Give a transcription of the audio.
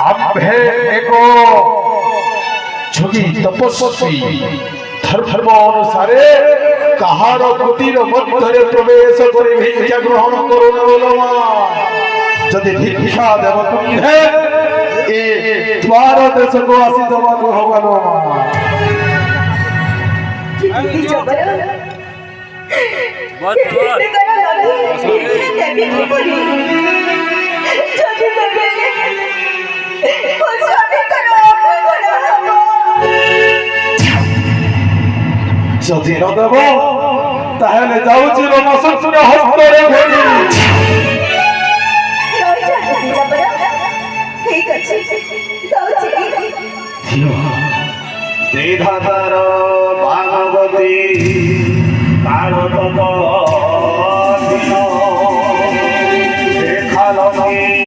आम्भे एको जोगी तपस्वी धर्म अनुसारे कहार कुटीर मध्य प्रवेश कर भिक्षा ग्रहण करुणा जदि भिक्षा देव तुम्हे ए द्वार देश को आसी दवा को हवालो जदि न देव ताहले जाउची रमसुर हस्तरे धरि ठीक अछि जाउची देधातर भागवती काल तप